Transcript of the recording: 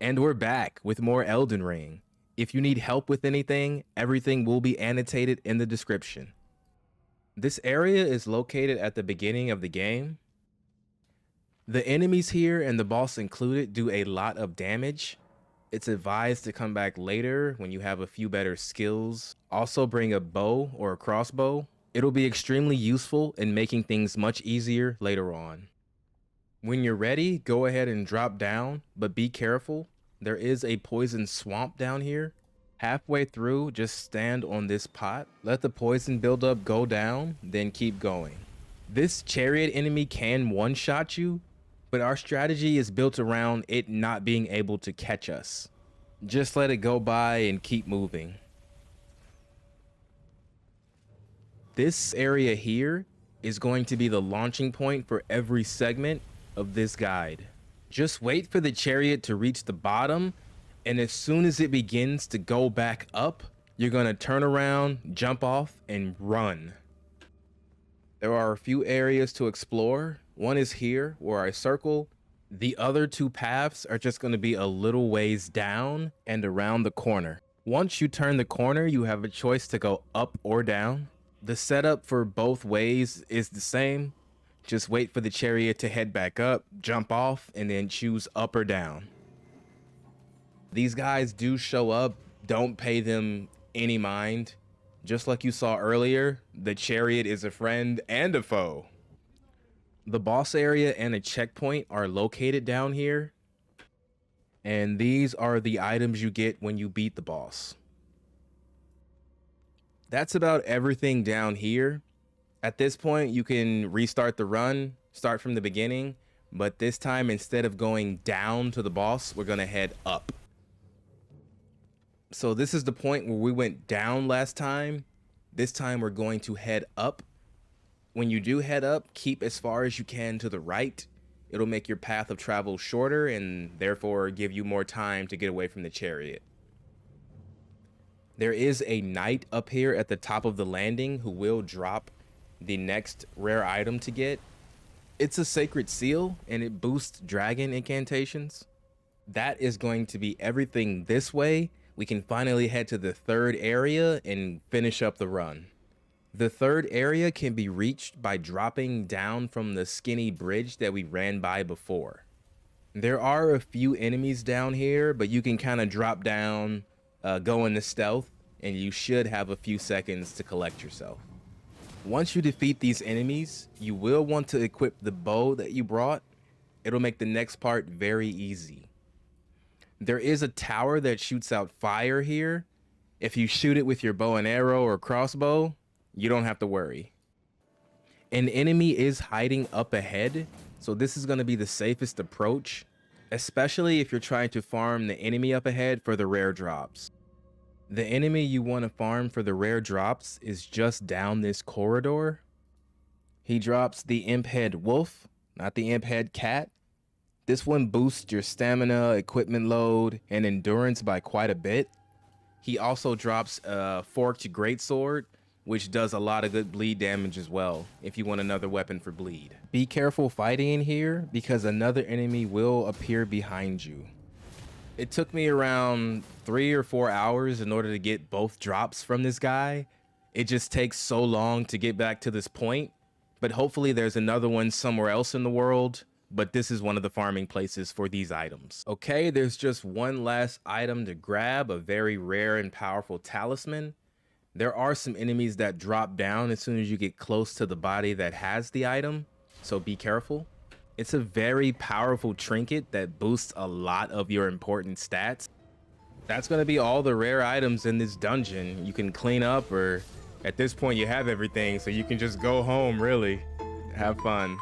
And we're back with more Elden Ring. If you need help with anything, everything will be annotated in the description. This area is located at the beginning of the game. The enemies here, and the boss included, do a lot of damage. It's advised to come back later when you have a few better skills. Also bring a bow or a crossbow. It'll be extremely useful in making things much easier later on. When you're ready, go ahead and drop down, but be careful. There is a poison swamp down here. Halfway through, just stand on this pot, let the poison buildup go down, then keep going. This chariot enemy can one-shot you, but our strategy is built around it not being able to catch us. Just let it go by and keep moving. This area here is going to be the launching point for every segment of this guide. Just wait for the chariot to reach the bottom, and as soon as it begins to go back up, you're going to turn around, jump off, and run. There are a few areas to explore. One is here where I circle. The other two paths are just going to be a little ways down and around the corner. Once you turn the corner, you have a choice to go up or down. The setup for both ways is the same. Just wait for the chariot to head back up, jump off, and then choose up or down. These guys do show up. Don't pay them any mind. Just like you saw earlier, the chariot is a friend and a foe. The boss area and a checkpoint are located down here. And these are the items you get when you beat the boss. That's about everything down here. At this point, you can restart the run, start from the beginning, but this time, instead of going down to the boss, we're gonna head up. So this is the point where we went down last time. This time we're going to head up. When you do head up, keep as far as you can to the right. It'll make your path of travel shorter and therefore give you more time to get away from the chariot. There is a knight up here at the top of the landing who will drop the next rare item to get. It's a sacred seal and it boosts dragon incantations. That is going to be everything this way. We can finally head to the third area and finish up the run. The third area can be reached by dropping down from the skinny bridge that we ran by before. There are a few enemies down here, but you can kind of drop down, go into stealth, and you should have a few seconds to collect yourself. Once you defeat these enemies, you will want to equip the bow that you brought. It'll make the next part very easy. There is a tower that shoots out fire here. If you shoot it with your bow and arrow or crossbow, you don't have to worry. An enemy is hiding up ahead, so this is going to be the safest approach, especially if you're trying to farm the enemy up ahead for the rare drops. The enemy you want to farm for the rare drops is just down this corridor. He drops the imp head wolf, not the imp head cat. This one boosts your stamina, equipment load, and endurance by quite a bit. He also drops a forked greatsword, which does a lot of good bleed damage as well, if you want another weapon for bleed. Be careful fighting in here, because another enemy will appear behind you. It took me around 3 or 4 hours in order to get both drops from this guy. It just takes so long to get back to this point, but hopefully there's another one somewhere else in the world, but this is one of the farming places for these items. Okay, there's just one last item to grab, a very rare and powerful talisman. There are some enemies that drop down as soon as you get close to the body that has the item, so be careful. It's a very powerful trinket that boosts a lot of your important stats. That's going to be all the rare items in this dungeon. You can clean up, or at this point you have everything, so you can just go home, really. Have fun.